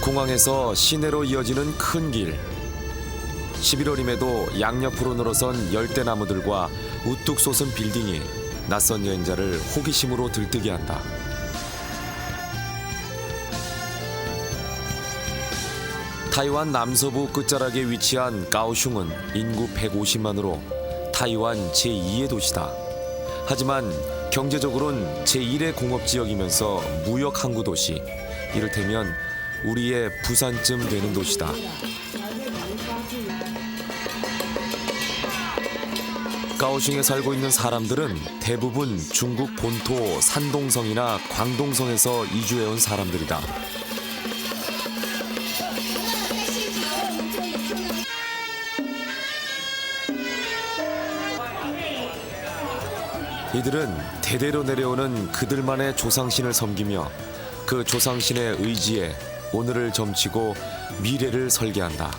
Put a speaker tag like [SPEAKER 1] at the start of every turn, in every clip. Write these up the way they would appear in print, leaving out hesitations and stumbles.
[SPEAKER 1] 공항에서 시내로 이어지는 큰 길. 11월임에도 양옆으로 늘어선 열대나무들과 우뚝 솟은 빌딩이 낯선 여행자를 호기심으로 들뜨게 한다. 타이완 남서부 끝자락에 위치한 까오슝은 인구 150만으로 타이완 제2의 도시다. 하지만 경제적으로는 제1의 공업지역이면서 무역 항구 도시, 이를테면 우리의 부산쯤 되는 도시다. 까오슝에 살고 있는 사람들은 대부분 중국 본토 산동성이나 광동성에서 이주해온 사람들이다. 이들은 대대로 내려오는 그들만의 조상신을 섬기며 그 조상신의 의지에 오늘을 점치고 미래를 설계한다.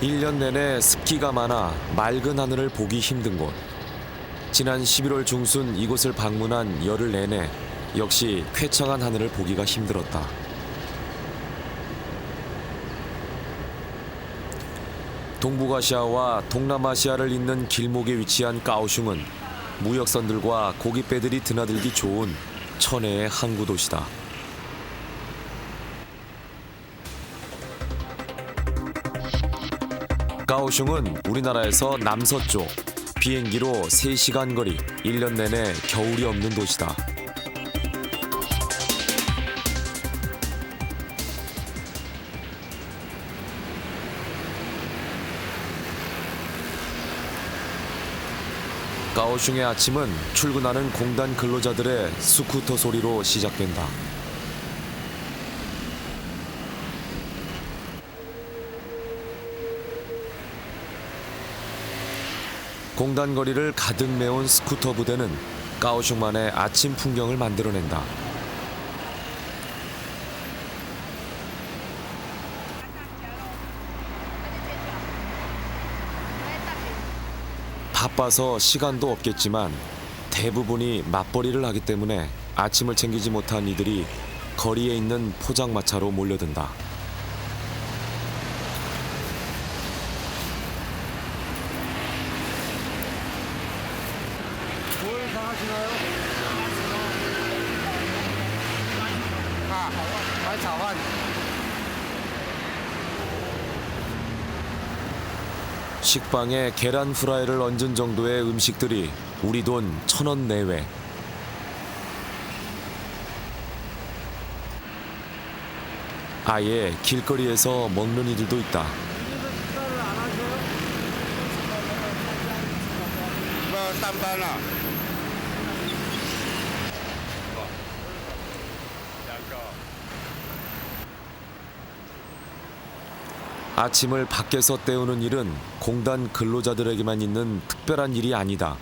[SPEAKER 1] 일 년 내내 습기가 많아 맑은 하늘을 보기 힘든 곳. 지난 11월 중순 이곳을 방문한 열흘 내내 역시 쾌청한 하늘을 보기가 힘들었다. 동북아시아와 동남아시아를 잇는 길목에 위치한 까오슝은 무역선들과 고깃배들이 드나들기 좋은 천혜의 항구 도시다. 까오슝은 우리나라에서 남서쪽, 비행기로 3시간 거리, 1년 내내 겨울이 없는 도시다. 까오슝의 아침은 출근하는 공단 근로자들의 스쿠터 소리로 시작된다. 공단 거리를 가득 메운 스쿠터 부대는 까오슝만의 아침 풍경을 만들어낸다. 바빠서 시간도 없겠지만 대부분이 맞벌이를 하기 때문에 아침을 챙기지 못한 이들이 거리에 있는 포장마차로 몰려든다.
[SPEAKER 2] 뭘 사가시나요? 자환.
[SPEAKER 1] 식빵에 계란 후라이를 얹은 정도의 음식들이 우리 돈 1,000원 내외. 아예 길거리에서 먹는 이들도 있다.
[SPEAKER 2] 식사를 안 하셔요? 뭐 땀바나.
[SPEAKER 1] 아침을 밖에서 때우는 일은 공단 근로자들에게만 있는 특별한 일이 아니다.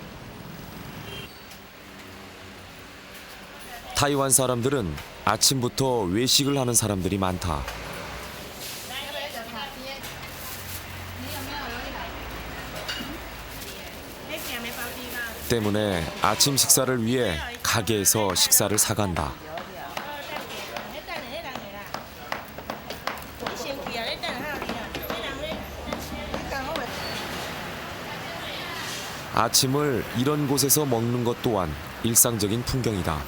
[SPEAKER 1] 타이완 사람들은 아침부터 외식을 하는 사람들이 많다. 때문에 아침 식사를 위해 가게에서 식사를 사간다. 아침을 이런 곳에서 먹는 것 또한 일상적인 풍경이다.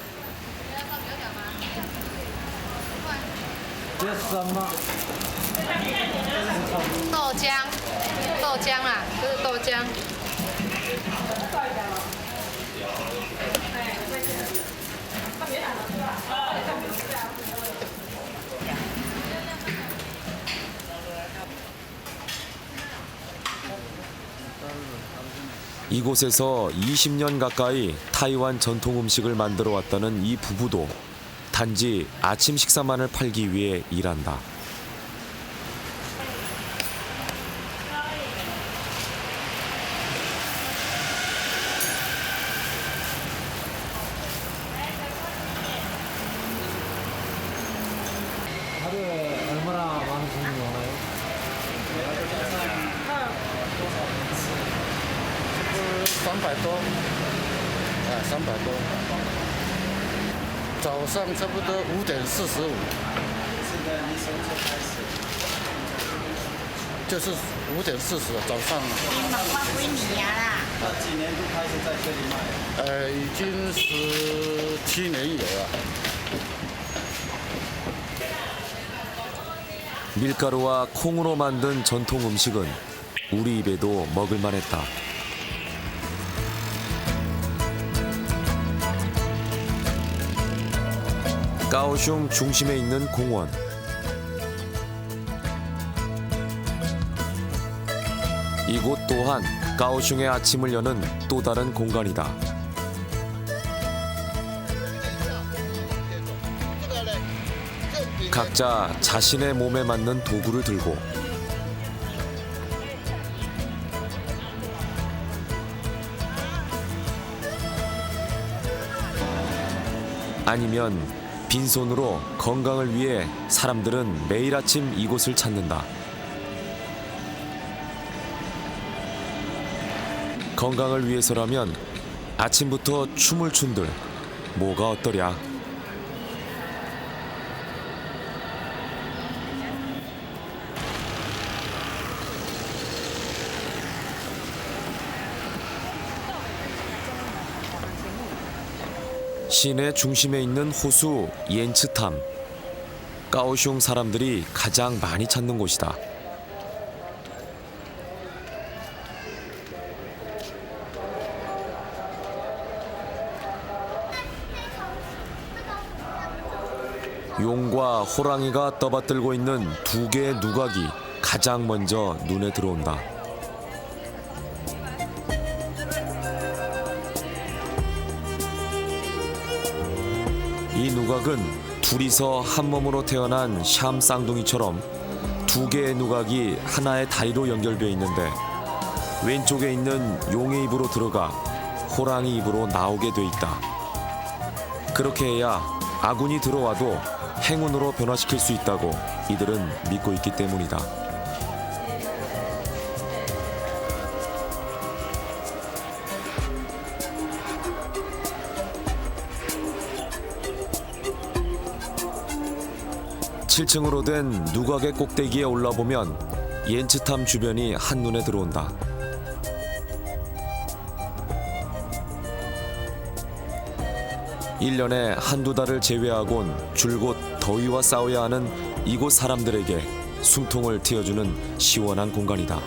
[SPEAKER 1] 이곳에서 20년 가까이 타이완 전통 음식을 만들어 왔다는 이 부부도 단지 아침 식사만을 팔기 위해 일한다.
[SPEAKER 3] 300多，300多。早上差不多5:45。
[SPEAKER 4] 是的，你什么时候开始？
[SPEAKER 3] 就是5:40早上。
[SPEAKER 5] 你们花几年啦？
[SPEAKER 4] 到几年度开始在这里卖？
[SPEAKER 3] 已经17年有了。
[SPEAKER 1] 밀가루와 콩으로 만든 전통 음식은 우리 입에도 먹을만했다. 까오슝 중심에 있는 공원. 이곳 또한 까오슝의 아침을 여는 또 다른 공간이다. 각자 자신의 몸에 맞는 도구를 들고 아니면 빈손으로 건강을 위해 사람들은 매일 아침 이곳을 찾는다. 건강을 위해서라면 아침부터 춤을 춘들 뭐가 어떠랴. 시내 중심에 있는 호수 옌츠탐. 까오슝 사람들이 가장 많이 찾는 곳이다. 용과 호랑이가 떠받들고 있는 두 개의 누각이 가장 먼저 눈에 들어온다. 이 누각은 둘이서 한 몸으로 태어난 샴 쌍둥이처럼 두 개의 누각이 하나의 다리로 연결되어 있는데 왼쪽에 있는 용의 입으로 들어가 호랑이 입으로 나오게 돼 있다. 그렇게 해야 아군이 들어와도 행운으로 변화시킬 수 있다고 이들은 믿고 있기 때문이다. (7층으로) 된 누각의 꼭대기에 올라보면 옌츠탐 주변이 한눈에 들어온다. (1년에) 한두 달을 제외하곤 줄곧 더위와 싸워야 하는 이곳 사람들에게 숨통을 트여주는 시원한 공간이다.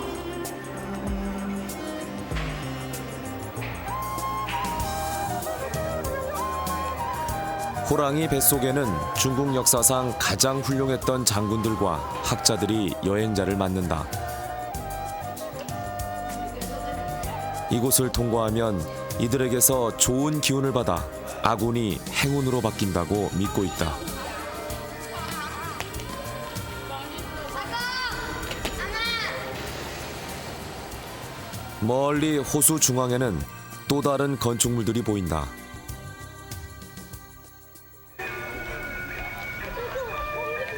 [SPEAKER 1] 호랑이 뱃속에는 중국 역사상 가장 훌륭했던 장군들과 학자들이 여행자를 만난다. 이곳을 통과하면 이들에게서 좋은 기운을 받아 아군이 행운으로 바뀐다고 믿고 있다. 멀리 호수 중앙에는 또 다른 건축물들이 보인다.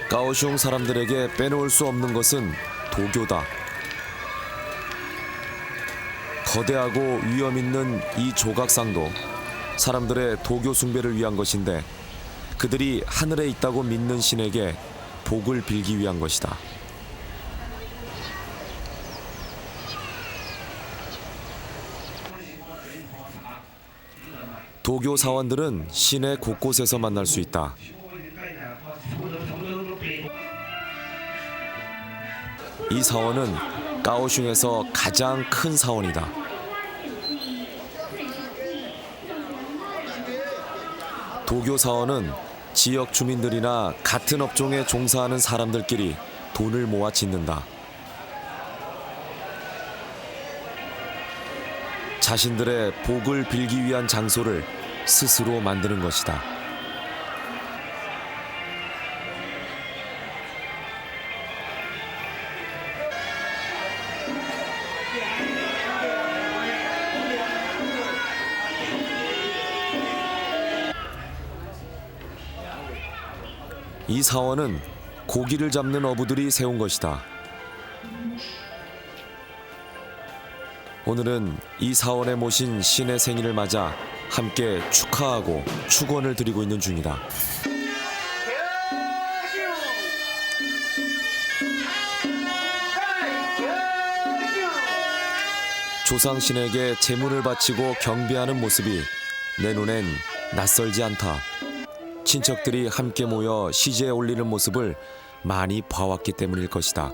[SPEAKER 1] 까오슝 사람들에게 빼놓을 수 없는 것은 도교다. 거대하고 위험 있는 이 조각상도 사람들의 도교 숭배를 위한 것인데 그들이 하늘에 있다고 믿는 신에게 복을 빌기 위한 것이다. 도교 사원들은 시내 곳곳에서 만날 수 있다. 이 사원은 까오슝에서 가장 큰 사원이다. 도교 사원은 지역 주민들이나 같은 업종에 종사하는 사람들끼리 돈을 모아 짓는다. 자신들의 복을 빌기 위한 장소를 스스로 만드는 것이다. 이 사원은 고기를 잡는 어부들이 세운 것이다. 오늘은 이 사원에 모신 신의 생일을 맞아 함께 축하하고 축원을 드리고 있는 중이다. 조상신에게 제문을 바치고 경배하는 모습이 내 눈엔 낯설지 않다. 친척들이 함께 모여 시제에 올리는 모습을 많이 봐왔기 때문일 것이다.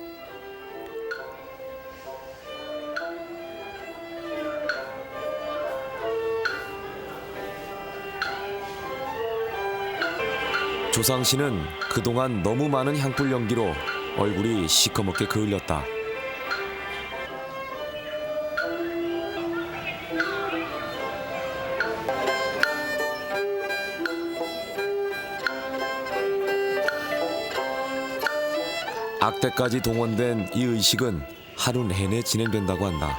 [SPEAKER 1] 조상신은 그동안 너무 많은 향불 연기로 얼굴이 시커멓게 그을렸다. 악대까지 동원된 이 의식은 하루 내내 진행된다고 한다.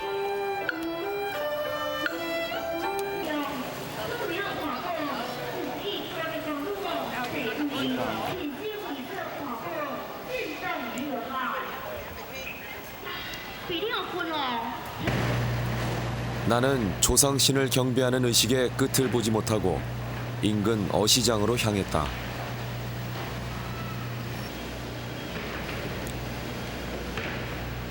[SPEAKER 1] 나는 조상신을 경배하는 의식의 끝을 보지 못하고 인근 어시장으로 향했다.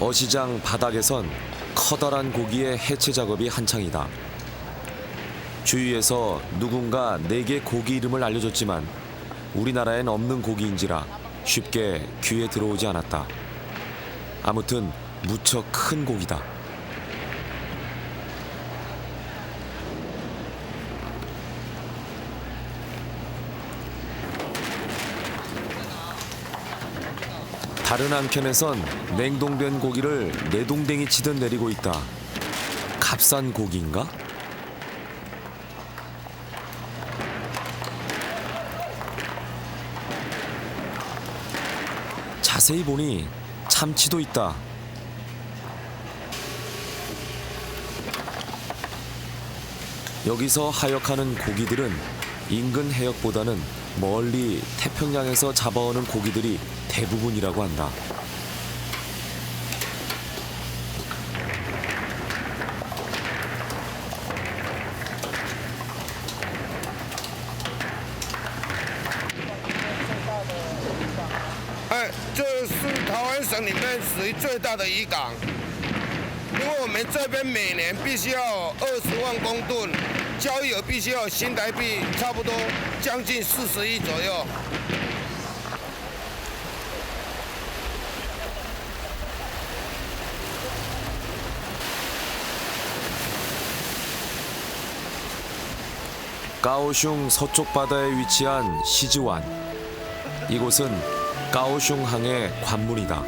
[SPEAKER 1] 어시장 바닥에선 커다란 고기의 해체 작업이 한창이다. 주위에서 누군가 내게 고기 이름을 알려줬지만 우리나라엔 없는 고기인지라 쉽게 귀에 들어오지 않았다. 아무튼 무척 큰 고기다. 다른 한편에선 냉동된 고기를 내동댕이 치듯 내리고 있다. 값싼 고기인가? 자세히 보니 참치도 있다. 여기서 하역하는 고기들은 인근 해역보다는 멀리 태평양에서 잡아오는 고기들이 대부분이라고 한다.
[SPEAKER 2] 哎，这是台湾省里面属于最大的渔港，因为我们这边每年必须要20万公吨，交易额必须要新台币差不多将近40亿左右。
[SPEAKER 1] 까오슝 서쪽 바다에 위치한 시즈완. 이곳은 까오슝항의 관문이다.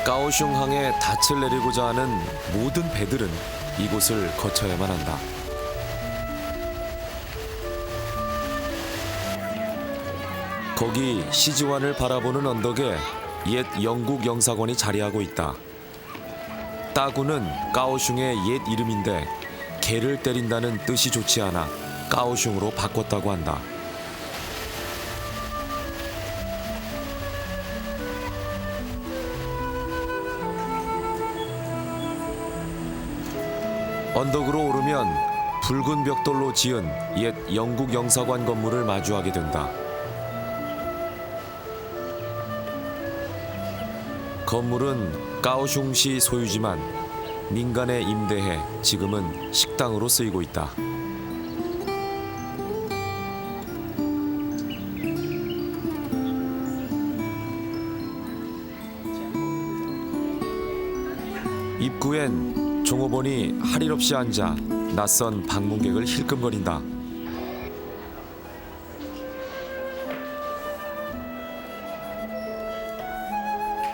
[SPEAKER 1] 까오슝항에 닻을 내리고자 하는 모든 배들은 이곳을 거쳐야만 한다. 거기 시즈완을 바라보는 언덕에 옛 영국 영사관이 자리하고 있다. 따구는 까오슝의 옛 이름인데 개를 때린다는 뜻이 좋지 않아 까오슝으로 바꿨다고 한다. 언덕으로 오르면 붉은 벽돌로 지은 옛 영국 영사관 건물을 마주하게 된다. 건물은 까오슝시 소유지만 민간에 임대해 지금은 식당으로 쓰이고 있다. 입구엔 종업원이 할 일 없이 앉아 낯선 방문객을 힐끔거린다.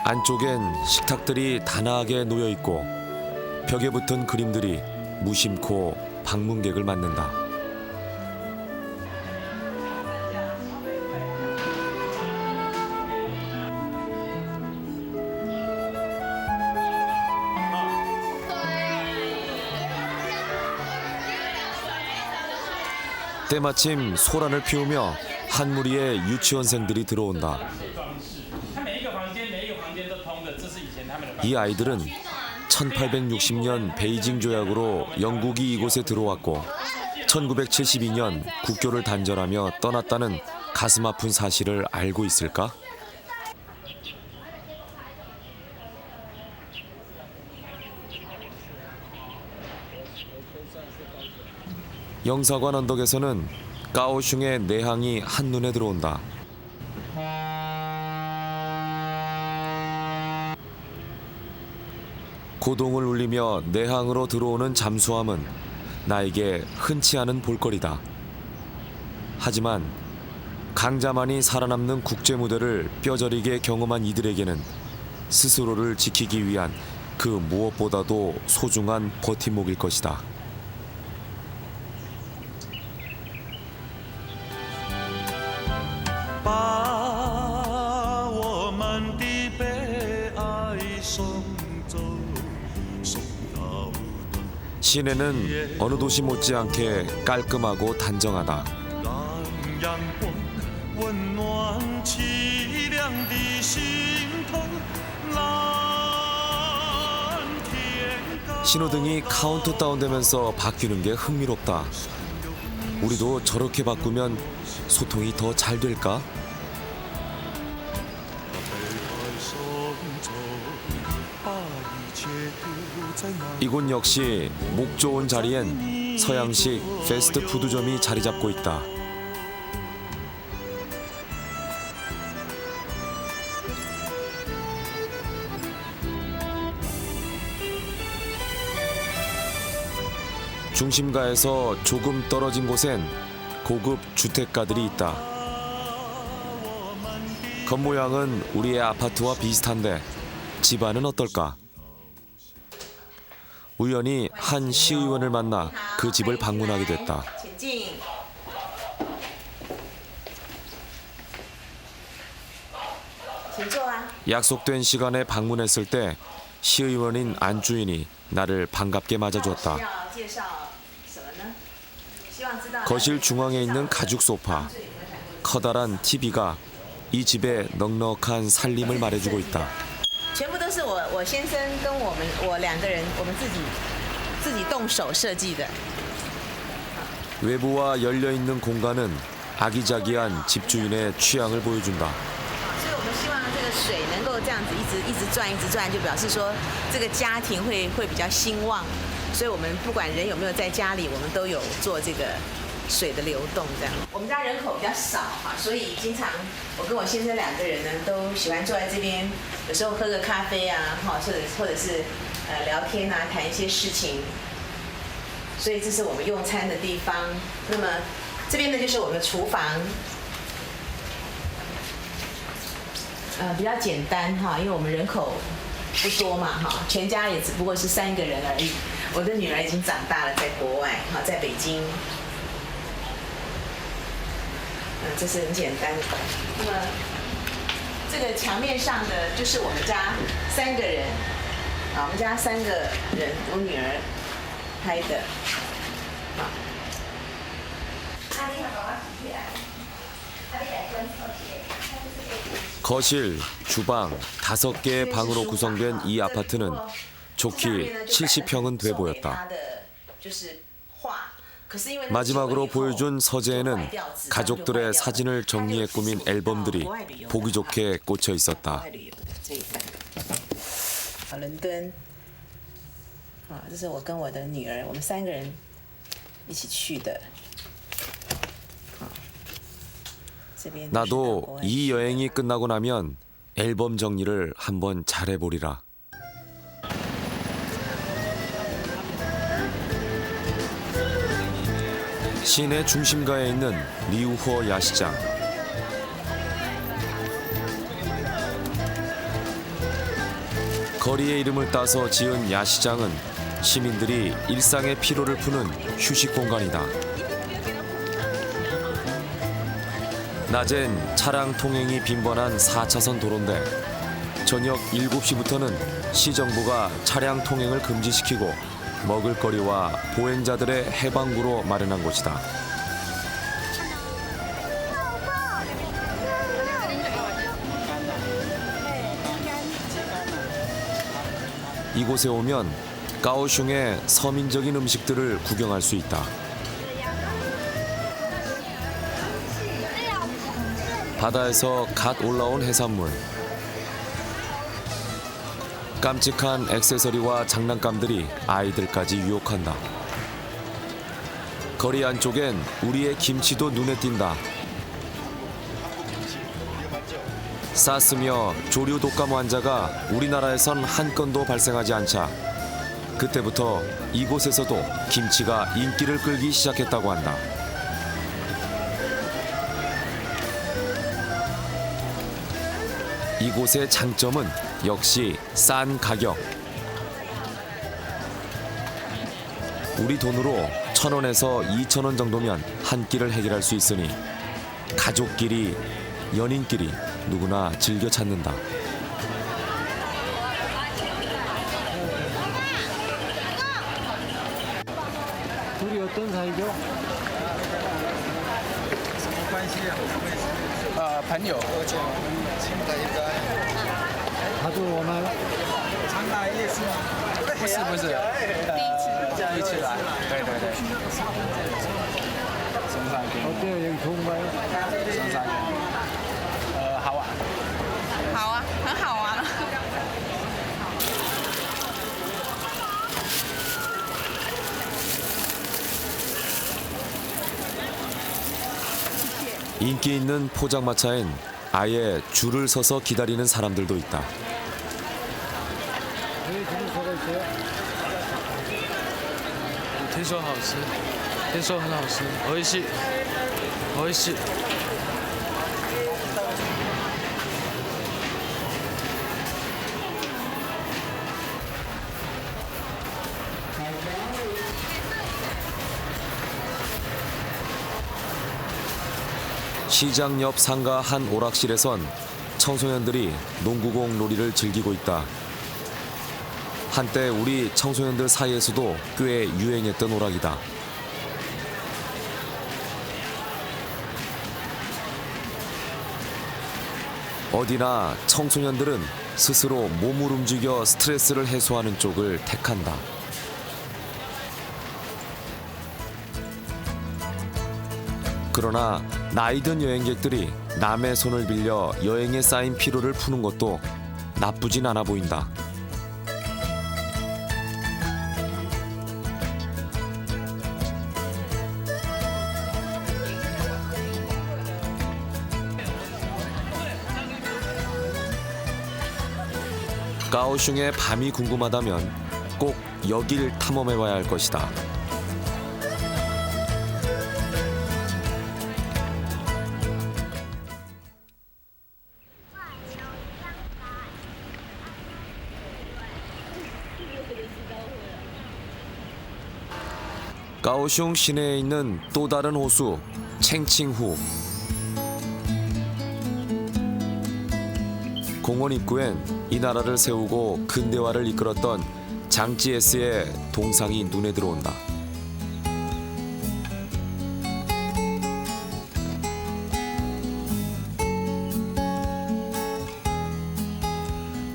[SPEAKER 1] 안쪽엔 식탁들이 단아하게 놓여 있고 벽에 붙은 그림들이 무심코 방문객을 맞는다. 때마침 소란을 피우며 한 무리의 유치원생들이 들어온다.
[SPEAKER 6] 它每一个房间都通的，这是以前他们的办法。
[SPEAKER 1] 이 아이들은 1860년 베이징 조약으로 영국이 이곳에 들어왔고 1972년 국교를 단절하며 떠났다는 가슴 아픈 사실을 알고 있을까? 영사관 언덕에서는 까오슝의 내항이 한눈에 들어온다. 고동을 울리며 내항으로 들어오는 잠수함은 나에게 흔치 않은 볼거리다. 하지만 강자만이 살아남는 국제 무대를 뼈저리게 경험한 이들에게는 스스로를 지키기 위한 그 무엇보다도 소중한 버팀목일 것이다. 시내는 어느 도시 못지않게 깔끔하고 단정하다. 신호등이 카운트다운되면서 바뀌는 게 흥미롭다. 우리도 저렇게 바꾸면 소통이 더 잘 될까? 이곳 역시 목 좋은 자리엔 서양식 패스트푸드점이 자리 잡고 있다. 중심가에서 조금 떨어진 곳엔 고급 주택가들이 있다. 겉모양은 우리의 아파트와 비슷한데 집안은 어떨까? 우연히 한 시의원을 만나 그 집을 방문하게 됐다. 약속된 시간에 방문했을 때 시의원인 안주인이 나를 반갑게 맞아줬다. 거실 중앙에 있는 가죽 소파, 커다란 TV가 이 집의 넉넉한 살림을 말해주고 있다.
[SPEAKER 5] 全部都是我先生跟我两个人，我们自己动手设计的。
[SPEAKER 1] 외부와 열려있는 공간은 아기자기한 집주인의 취향을 보여준다.
[SPEAKER 5] 所以我们希望这个水能够这样子一直转，就表示说这个家庭会比较兴旺。所以我们不管人有没有在家里，我们都有做这个水的流动这样。我们家人口比较少哈，所以经常我跟我先生两个人呢都喜欢坐在这边，有时候喝个咖啡啊，哈，或者是聊天啊，谈一些事情。所以这是我们用餐的地方。那么这边呢就是我们的厨房。 比较简单哈，因为我们人口不多嘛哈，全家也只不过是3个人而已。我的女儿已经长大了，在国外哈，在北京。这是很简单的。那么这个墙面上的就是我们家3个人，啊，我们家3个人，我女儿拍的。好。
[SPEAKER 1] 거실, 주방 5개의 방으로 구성된 이 아파트는 좋기 70평은 돼 보였다. 마지막으로 보여준 서재에는 가족들의 사진을 정리해 꾸민 앨범들이 보기 좋게 꽂혀 있었다.
[SPEAKER 5] 伦敦，这是我跟我的女儿，我们3个人一起去的。
[SPEAKER 1] 나도 이 여행이 끝나고 나면 앨범 정리를 한번 잘해보리라. 시내 중심가에 있는 리우허 야시장. 거리의 이름을 따서 지은 야시장은 시민들이 일상의 피로를 푸는 휴식 공간이다. 낮엔 차량 통행이 빈번한 4차선 도로인데 저녁 7시부터는 시정부가 차량 통행을 금지시키고 먹을거리와 보행자들의 해방구로 마련한 곳이다. 이곳에 오면 까오슝의 서민적인 음식들을 구경할 수 있다. 바다에서 갓 올라온 해산물, 깜찍한 액세서리와 장난감들이 아이들까지 유혹한다. 거리 안쪽엔 우리의 김치도 눈에 띈다. 사스며 조류 독감 환자가 우리나라에선 한 건도 발생하지 않자 그때부터 이곳에서도 김치가 인기를 끌기 시작했다고 한다. 이곳의 장점은 역시 싼 가격. 우리 돈으로 1,000원에서 2,000원 정도면 한 끼를 해결할 수 있으니 가족끼리, 연인끼리 누구나 즐겨 찾는다.
[SPEAKER 7] 둘이 어떤 사이죠?
[SPEAKER 3] 朋友。
[SPEAKER 7] 자주 오나요?
[SPEAKER 3] 不是不是，第一次来，对对对。松山冰，
[SPEAKER 7] 어때요? 여기 좋은가요?
[SPEAKER 3] 松山冰，好玩。
[SPEAKER 5] 好啊，很好玩。
[SPEAKER 1] 인기 있는 포장마차엔 아예 줄을 서서 기다리는 사람들도 있다.
[SPEAKER 7] 왜 줄을 서고 있어요?
[SPEAKER 8] 听说好吃，听说很好吃，美味しい，美味しい。
[SPEAKER 1] 시장 옆 상가 한 오락실에선 청소년들이 농구공 놀이를 즐기고 있다. 한때 우리 청소년들 사이에서도 꽤 유행했던 오락이다. 어디나 청소년들은 스스로 몸을 움직여 스트레스를 해소하는 쪽을 택한다. 그러나 나이든 여행객들이 남의 손을 빌려 여행에 쌓인 피로를 푸는 것도 나쁘진 않아 보인다. 까오슝의 밤이 궁금하다면 꼭 여길 탐험해봐야 할 것이다. 까오슝 시내에 있는 또 다른 호수 챙칭후. 공원 입구엔 이 나라를 세우고 근대화를 이끌었던 장찌에스의 동상이 눈에 들어온다.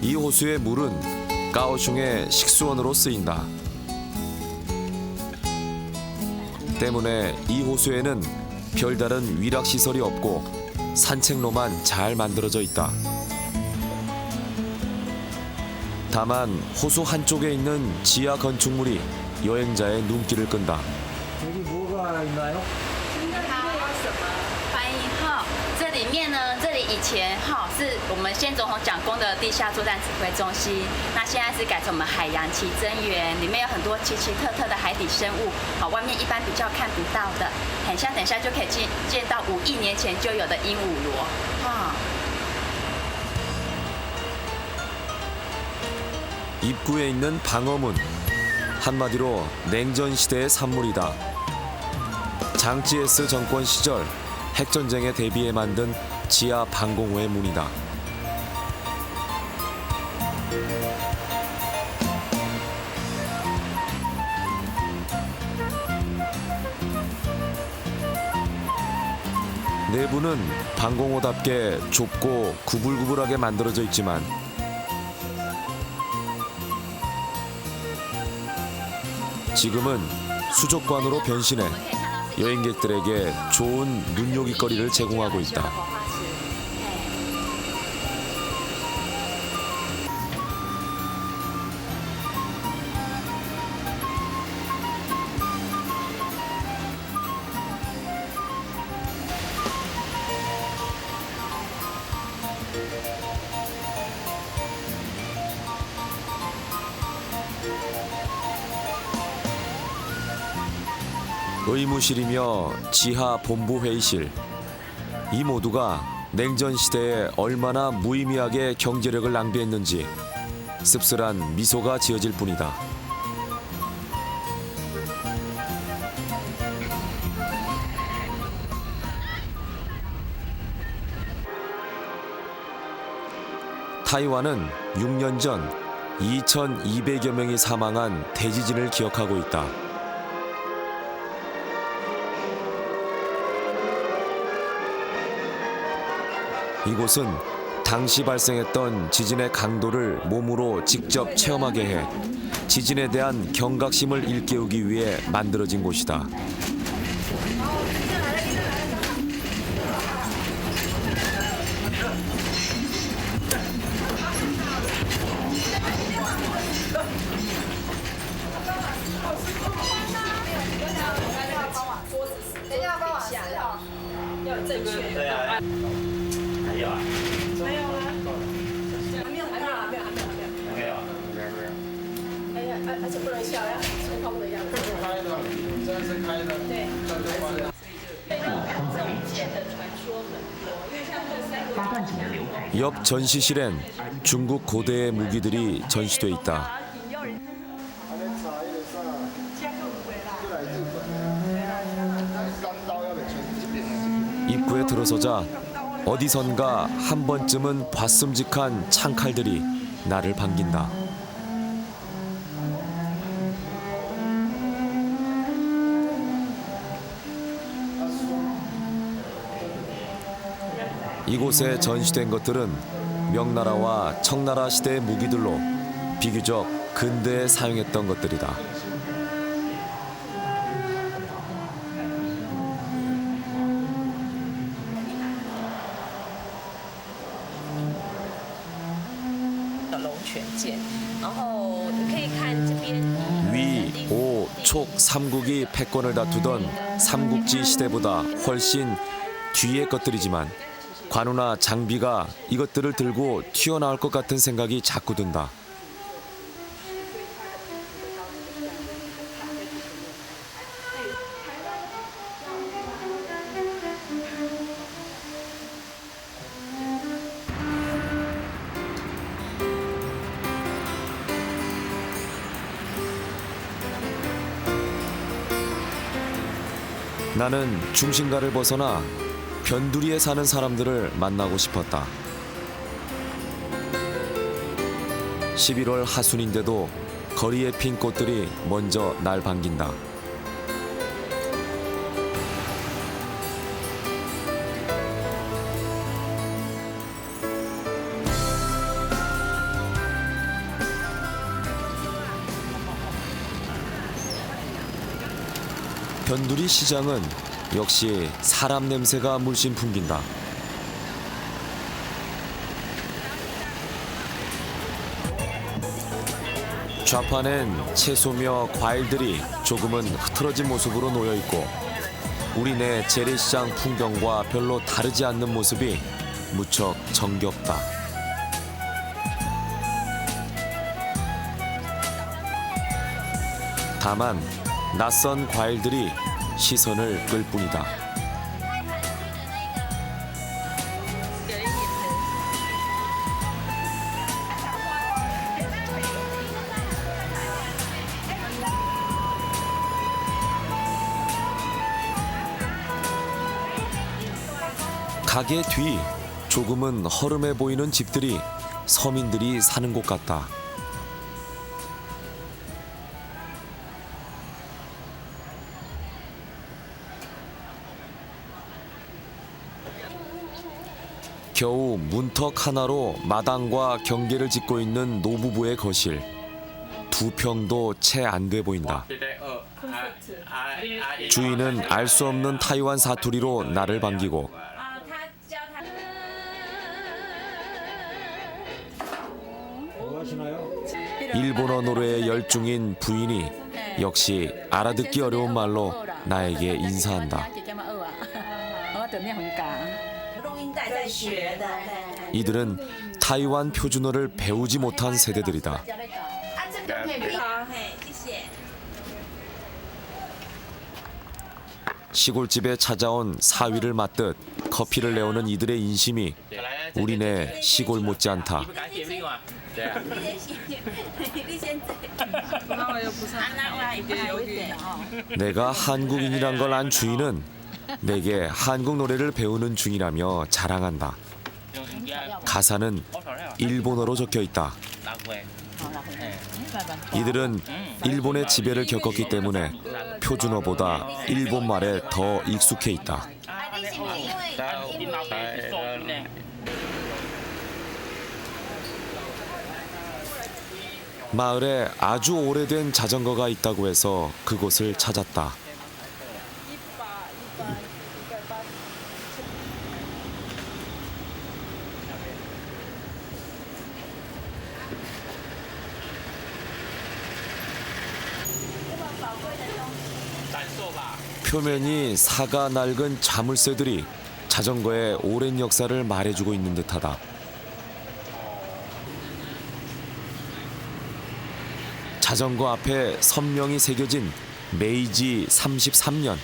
[SPEAKER 1] 이 호수의 물은 까오슝의 식수원으로 쓰인다. 때문에 이 호수에는 별다른 위락시설이 없고 산책로만 잘 만들어져 있다. 다만 호수 한쪽에 있는 지하 건축물이 여행자의 눈길을 끈다.
[SPEAKER 7] 여기 뭐가 있나요?
[SPEAKER 9] 欢迎号，这里面呢，这里以前号是我们先总统蒋公的地下作战指挥中心，那现在是改成我们海洋奇珍园，里面有很多奇奇特特的海底生物，好，外面一般比较看不到的，很像等一下就可以见到5亿年前就有的鹦鹉螺，哈。
[SPEAKER 1] 입구에 있는 방어문. 한마디로 냉전 시대의 산물이다. 장찌에스 정권 시절 핵전쟁에 대비해 만든 지하 방공호의 문이다. 내부는 방공호답게 좁고 구불구불하게 만들어져 있지만 지금은 수족관으로 변신해 여행객들에게 좋은 눈요깃거리를 제공하고 있다. 의무실이며 지하 본부 회의실. 이 모두가 냉전 시대에 얼마나 무의미하게 경제력을 낭비했는지 씁쓸한 미소가 지어질 뿐이다. 타이완은 6년 전 2,200여 명이 사망한 대지진을 기억하고 있다. 이곳은 당시 발생했던 지진의 강도를 몸으로 직접 체험하게 해 지진에 대한 경각심을 일깨우기 위해 만들어진 곳이다. 옆 전시실엔 중국 고대의 무기들이 전시돼 있다. 입구에 들어서자 어디선가 한 번쯤은 봤음직한 창칼들이 나를 반긴다. 이곳에 전시된 것들은 명나라와 청나라 시대의 무기들로 비교적 근대에 사용했던 것들이다. 위, 오, 촉 3국이 패권을 다투던 삼국지 시대보다 훨씬 뒤의 것들이지만 관우나 장비가 이것들을 들고 튀어나올 것 같은 생각이 자꾸 든다. 나는 중심가를 벗어나 변두리에 사는 사람들을 만나고 싶었다. 11월 하순인데도 거리에 핀 꽃들이 먼저 날 반긴다. 변두리 시장은 역시 사람 냄새가 물씬 풍긴다. 좌판엔 채소며 과일들이 조금은 흐트러진 모습으로 놓여 있고 우리네 재래시장 풍경과 별로 다르지 않는 모습이 무척 정겹다. 다만 낯선 과일들이 시선을 끌 뿐이다. 가게 뒤 조금은 허름해 보이는 집들이 서민들이 사는 곳 같다. 겨우 문턱 하나로 마당과 경계를 짓고 있는 노부부의 거실. 두 평도 채 안 돼 보인다. 주인은 알 수 없는 타이완 사투리로 나를 반기고
[SPEAKER 7] 뭐 하시나요?
[SPEAKER 1] 일본어 노래에 열중인 부인이 역시 알아듣기 어려운 말로 나에게 인사한다. 이들은 타이완 표준어를 배우지 못한 세대들이다. 시골집에 찾아온 사위를 맞듯 커피를 내오는 이들의 인심이 우리네 시골 못지않다. 내가 한국인이란 걸 안 주인은 내게 한국 노래를 배우는 중이라며 자랑한다. 가사는 일본어로 적혀 있다. 이들은 일본의 지배를 겪었기 때문에 표준어보다 일본말에 더 익숙해 있다. 마을에 아주 오래된 자전거가 있다고 해서 그곳을 찾았다. 표면이 사가 낡은 자물쇠들이 자전거의 오랜 역사를 말해주고 있는 듯하다. 자전거 앞에 선명히 새겨진 메이지 33년.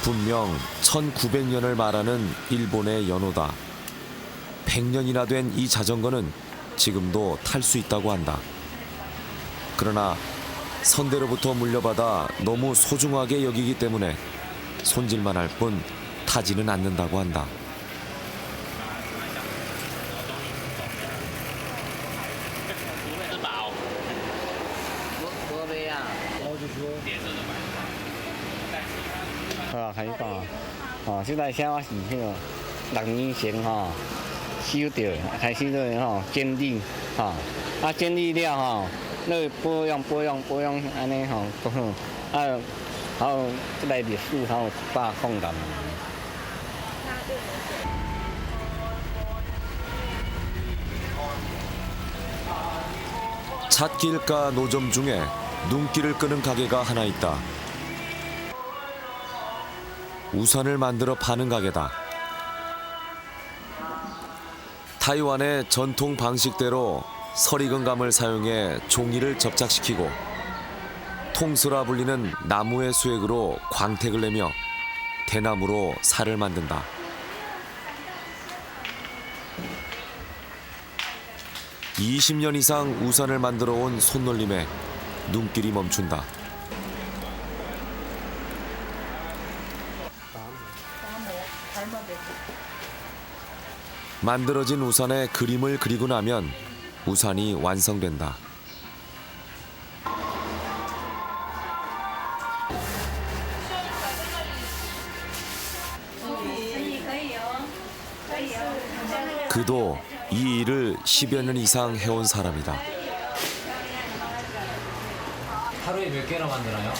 [SPEAKER 1] 분명 1900년을 말하는 일본의 연호다. 100년이나 된 이 자전거는 지금도 탈 수 있다고 한다. 그러나 선대로부터 물려받아 너무 소중하게 여기기 때문에 손질만 할 뿐 타지는 않는다고 한다.
[SPEAKER 4] 看你讲，现在我是迄个6年前收到，开始就鉴定，鉴定了那保养安尼都好，还有这来历史还有100空档。
[SPEAKER 1] 찻길가 노점 중에 눈길을 끄는 가게가 하나 있다. 우산을 만들어 파는 가게다. 타이완의 전통 방식대로 설익은 감을 사용해 종이를 접착시키고 통수라 불리는 나무의 수액으로 광택을 내며 대나무로 살을 만든다. (20년) 이상 우산을 만들어 온 손놀림에 눈길이 멈춘다. 만들어진 우산에 그림을 그리고 나면 우산이 완성된다. 그도 이 일을 10여 년 이상 해온 사람이다.
[SPEAKER 7] 하루에 몇 개나 만드나요?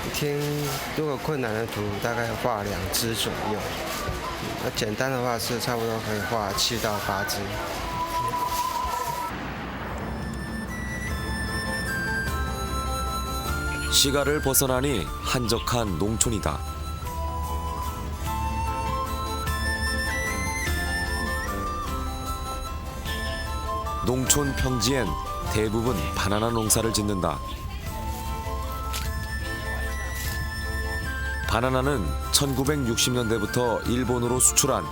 [SPEAKER 10] 一天如果困难的图大概画2只左右，那简单的话是差不多可以画7到8只。
[SPEAKER 1] 시가를 벗어나니 한적한 농촌이다. 농촌 평지엔 대부분 바나나 농사를 짓는다. 바나나는 1960년대부터 일본으로 수출한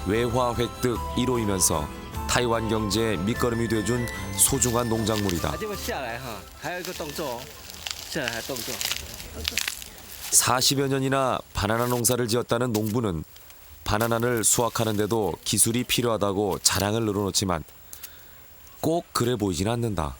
[SPEAKER 1] 외화 획득 1호이면서 타이완 경제의 밑거름이 돼준 소중한 농작물이다. 40여 년이나 바나나 농사를 지었다는 농부는 바나나를 수확하는데도 기술이 필요하다고 자랑을 늘어놓지만 꼭 그래 보이진 않는다.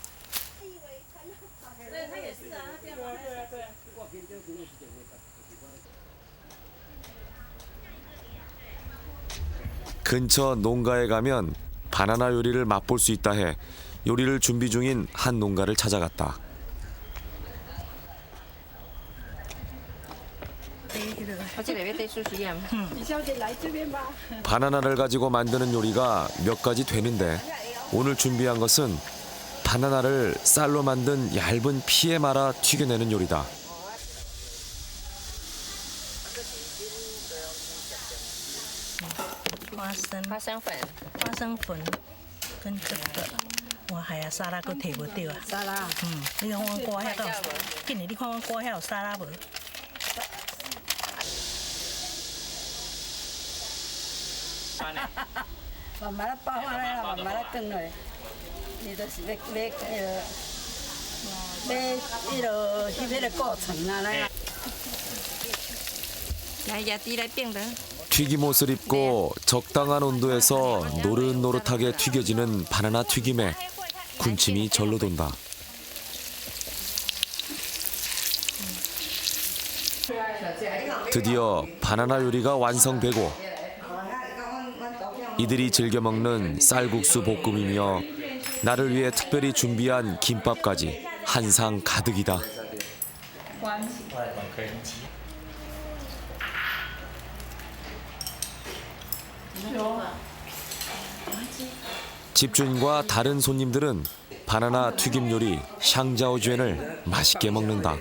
[SPEAKER 1] 근처 농가에 가면 바나나 요리를 맛볼 수 있다 해 요리를 준비 중인 한 농가를 찾아갔다. 바나나를 가지고 만드는 요리가 몇 가지 되는데 오늘 준비한 것은 바나나를 쌀로 만든 얇은 피에 말아 튀겨내는 요리다.
[SPEAKER 3] 花生粉跟这个，我还有沙拉搁摕无到啊。沙拉。你看阮锅遐个，今年你看阮锅遐有沙拉无？
[SPEAKER 11] 慢慢的包下来啦，慢慢的炖落，你就是要迄个过程啊，来。来压低来变的。
[SPEAKER 1] 튀김옷을 입고 적당한 온도에서 노릇노릇하게 튀겨지는 바나나 튀김에 군침이 절로 돈다. 드디어 바나나 요리가 완성되고 이들이 즐겨 먹는 쌀국수 볶음이며 나를 위해 특별히 준비한 김밥까지 한상 가득이다. 집주인과 다른 손님들은 바나나 튀김 요리 샹자오주엔을 맛있게 먹는다.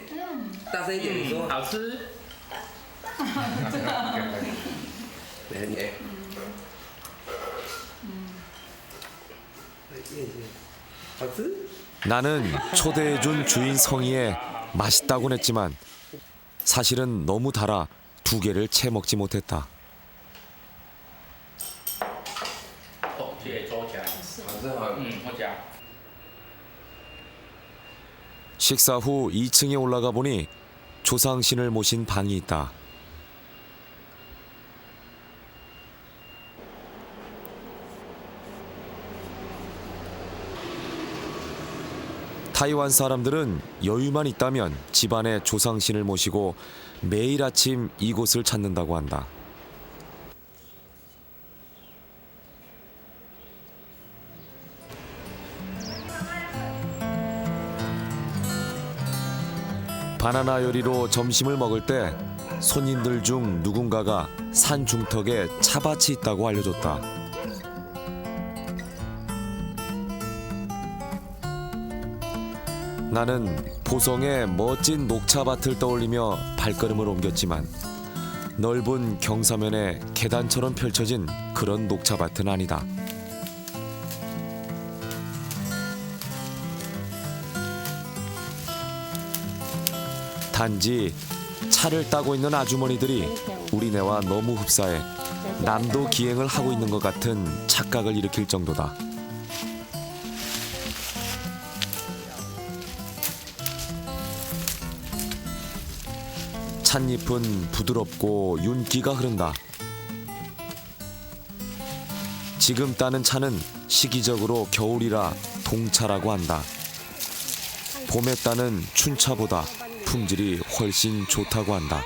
[SPEAKER 1] 나는 초대해준 주인 성희에 맛있다곤 했지만 사실은 너무 달아 2개를 채 먹지 못했다. 식사 후 2층에 올라가 보니 조상신을 모신 방이 있다. 타이완 사람들은 여유만 있다면 집안에 조상신을 모시고 매일 아침 이곳을 찾는다고 한다. 바나나 요리로 점심을 먹을 때 손님들 중 누군가가 산 중턱에 차밭이 있다고 알려줬다. 나는 보성의 멋진 녹차밭을 떠올리며 발걸음을 옮겼지만 넓은 경사면에 계단처럼 펼쳐진 그런 녹차밭은 아니다. 단지 차를 따고 있는 아주머니들이 우리네와 너무 흡사해 남도 기행을 하고 있는 것 같은 착각을 일으킬 정도다. 찻잎은 부드럽고 윤기가 흐른다. 지금 따는 차는 시기적으로 겨울이라 동차라고 한다. 봄에 따는 춘차보다 품질이 훨씬 좋다고 한다.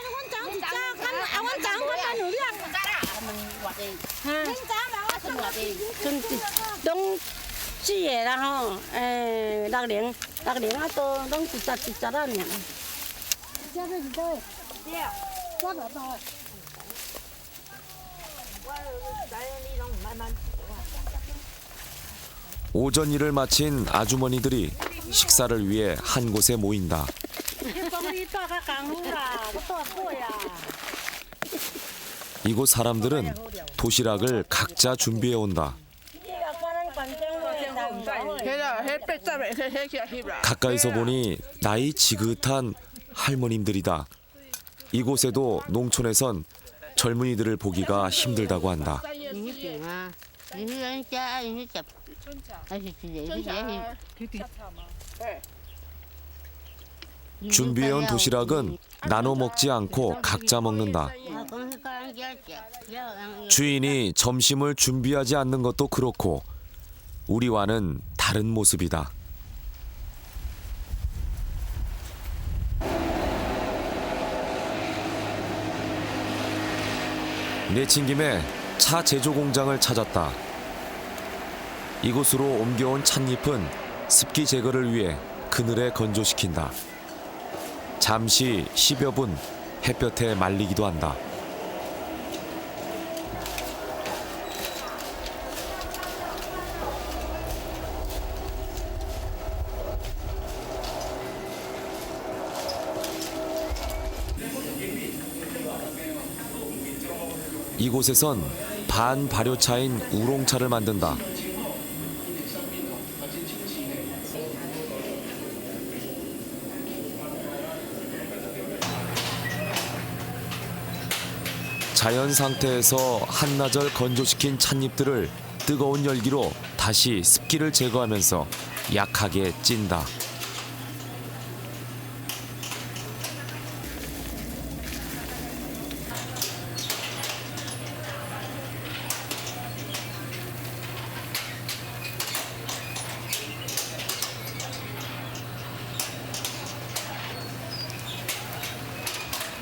[SPEAKER 1] 오전 일을 마친 아주머니들이 식사를 위해 한 곳에 모인다. 이곳 사람들은 도시락을 각자 준비해 온다. 가까이서 보니 나이 지긋한 할머님들이다. 이곳에도 농촌에선 젊은이들을 보기가 힘들다고 한다. 준비해온 도시락은 나눠 먹지 않고 각자 먹는다. 주인이 점심을 준비하지 않는 것도 그렇고 우리와는 다른 모습이다. 내친 김에 차 제조 공장을 찾았다. 이곳으로 옮겨온 찻잎은 습기 제거를 위해 그늘에 건조시킨다. 잠시 10여 분 햇볕에 말리기도 한다. 이곳에선 반발효차인 우롱차를 만든다. 자연 상태에서 한나절 건조시킨 찻잎들을 뜨거운 열기로 다시 습기를 제거하면서 약하게 찐다.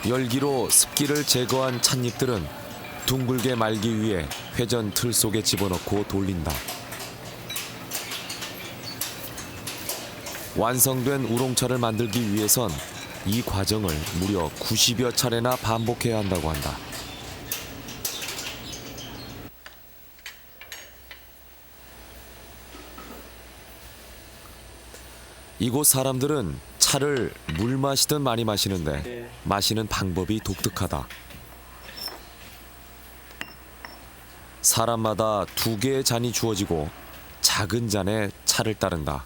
[SPEAKER 1] 열기로 습기를 제거한 찻잎들은 둥글게 말기 위해 회전 틀 속에 집어넣고 돌린다. 완성된 우롱차를 만들기 위해선 이 과정을 무려 90여 차례나 반복해야 한다고 한다. 이곳 사람들은 차를 물 마시듯 많이 마시는데 마시는 방법이 독특하다. 사람마다 2개의 잔이 주어지고 작은 잔에 차를 따른다.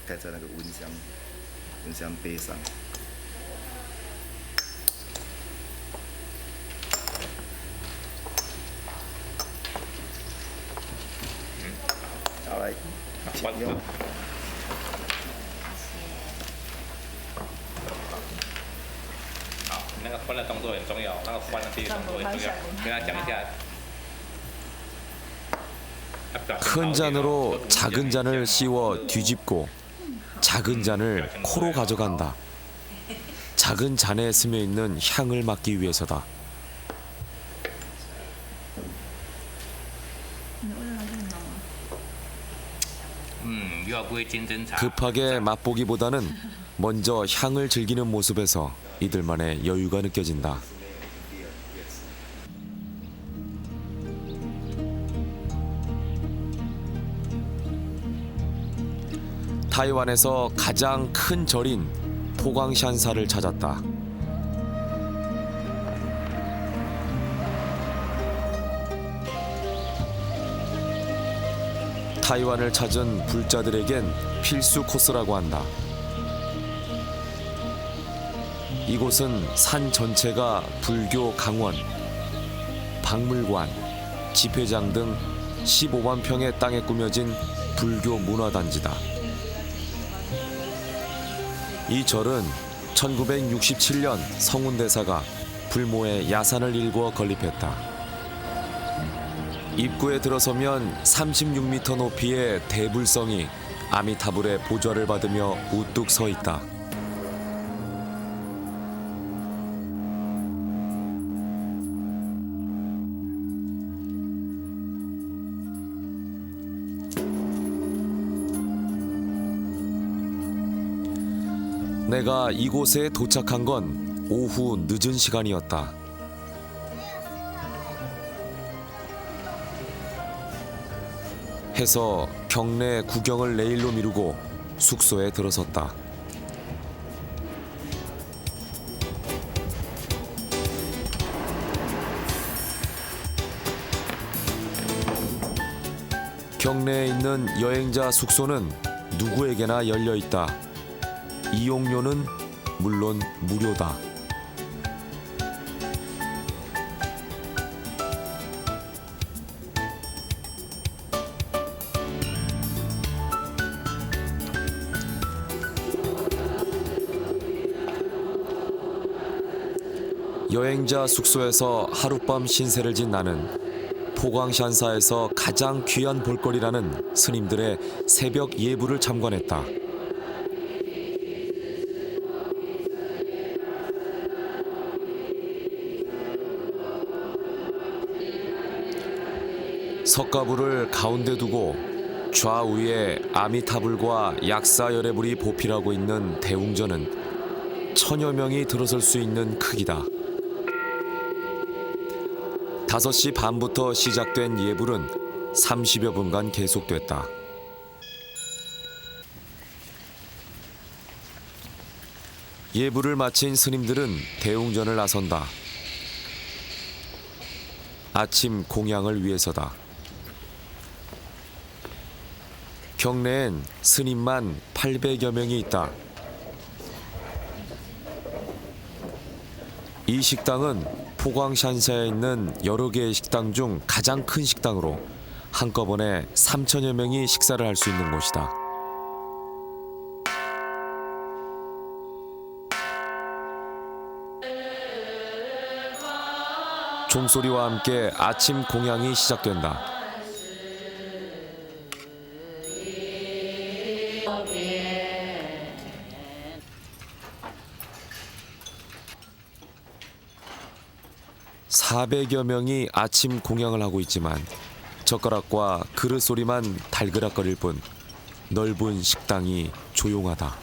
[SPEAKER 12] 盖在那个温香杯上。好来，请用。
[SPEAKER 6] 好，那个翻的动作很重要，那个翻的这个动作很重要，跟他讲一下。
[SPEAKER 1] 큰 잔으로 작은 잔을 씌워 뒤집고 작은 잔을 코로 가져간다. 작은 잔에 스며 있는 향을 맡기 위해서다. 급하게 맛보기보다는 먼저 향을 즐기는 모습에서 이들만의 여유가 느껴진다. 타이완에서 가장 큰 절인 포광샨사를 찾았다. 타이완을 찾은 불자들에겐 필수 코스라고 한다. 이곳은 산 전체가 불교 강원, 박물관, 집회장 등 15만 평의 땅에 꾸며진 불교 문화단지다. 이 절은 1967년 성운대사가 불모의 야산을 일궈 건립했다. 입구에 들어서면 36m 높이의 대불성이 아미타불의 보좌를 받으며 우뚝 서 있다. 내가 이곳에 도착한 건 오후 늦은 시간이었다. 해서 경내 구경을 내일로 미루고 숙소에 들어섰다. 경내에 있는 여행자 숙소는 누구에게나 열려 있다. 이용료는 물론 무료다. 여행자 숙소에서 하룻밤 신세를 진 나는 포광샨사에서 가장 귀한 볼거리라는 스님들의 새벽 예불을 참관했다. 석가불을 가운데 두고 좌우에 아미타불과 약사열애불이 보필하고 있는 대웅전은 1000여 명이 들어설 수 있는 크기다. 5시 반부터 시작된 예불은 30여 분간 계속됐다. 예불을 마친 스님들은 대웅전을 나선다. 아침 공양을 위해서다. 경내엔 스님만 800여 명이 있다. 이 식당은 포광샨사에 있는 여러 개의 식당 중 가장 큰 식당으로 한꺼번에 3,000여 명이 식사를 할 수 있는 곳이다. 종소리와 함께 아침 공양이 시작된다. (400여 명이) 아침 공양을 하고 있지만 젓가락과 그릇 소리만 달그락거릴 뿐 넓은 식당이 조용하다.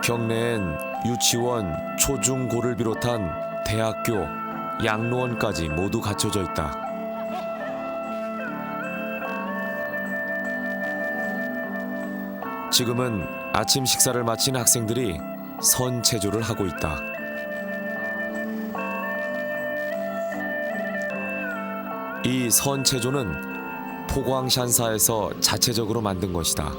[SPEAKER 1] 경내엔 유치원, 초중고를 비롯한 대학교, 양로원까지 모두 갖춰져 있다. 지금은 아침 식사를 마친 학생들이 선체조를 하고 있다. 이 선체조는 포광샨사에서 자체적으로 만든 것이다.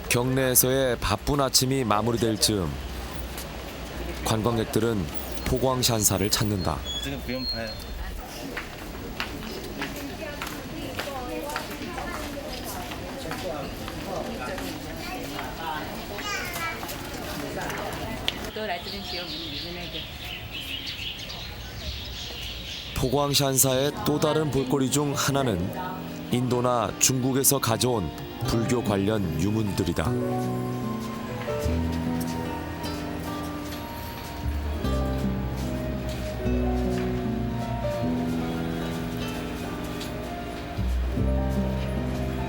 [SPEAKER 1] 경내에서의 바쁜 아침이 마무리될 즈음 관광객들은 포광샨사를 찾는다. 포광샨사의 또 다른 볼거리 중 하나는 인도나 중국에서 가져온 불교 관련 유문들이다.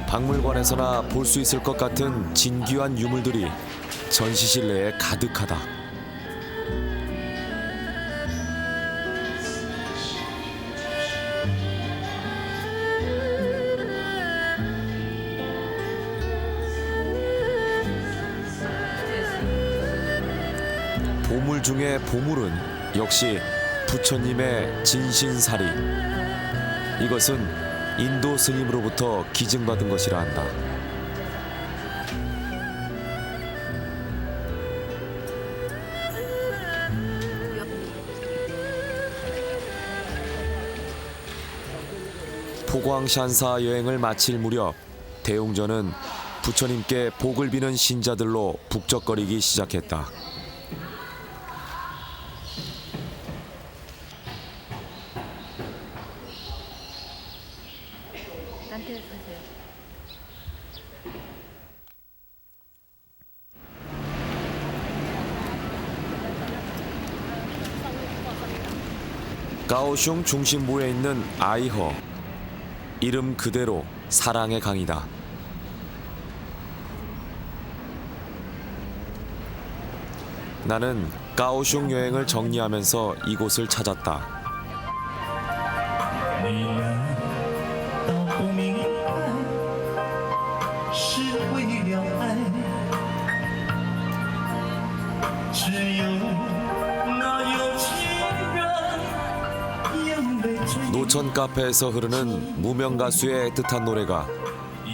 [SPEAKER 1] 박물관에서나 볼 수 있을 것 같은 진귀한 유물들이 전시실 내에 가득하다. 보물 중의 보물은 역시 부처님의 진신사리. 이것은 인도 스님으로부터 기증받은 것이라 한다. 포광샨사 여행을 마칠 무렵 대웅전은 부처님께 복을 비는 신자들로 북적거리기 시작했다. 가오슝 중심부에 있는 아이허. 이름 그대로 사랑의 강이다. 나는 가오슝 여행을 정리하면서 이곳을 찾았다. 노천 카페에서 흐르는 무명 가수의 애틋한 노래가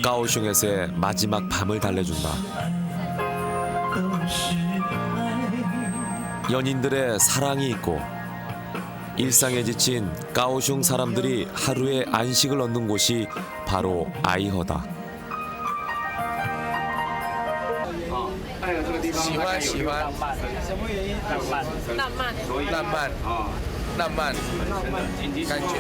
[SPEAKER 1] 가오슝에서의 마지막 밤을 달래준다. 연인들의 사랑이 있고 일상에 지친 가오슝 사람들이 하루의 안식을 얻는 곳이 바로 아이허다.
[SPEAKER 8] 喜欢喜欢。
[SPEAKER 7] 什么原因？浪漫。
[SPEAKER 8] 浪漫浪漫感觉。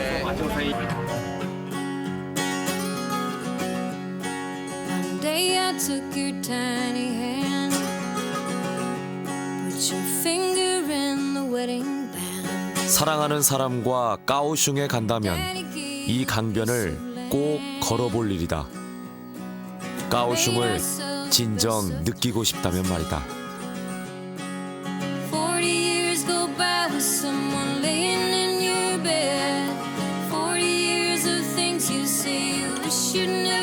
[SPEAKER 13] One day I took your tiny hand, put your finger in the wedding band.
[SPEAKER 1] 사랑하는 사람과 까오슝에 간다면 이 강변을 꼭 걸어볼 일이다. 까오슝을 진정 느끼고 싶다면 말이다.
[SPEAKER 13] 40 years go by with someone laying in your bed. 40 years of things you say you wish you'd never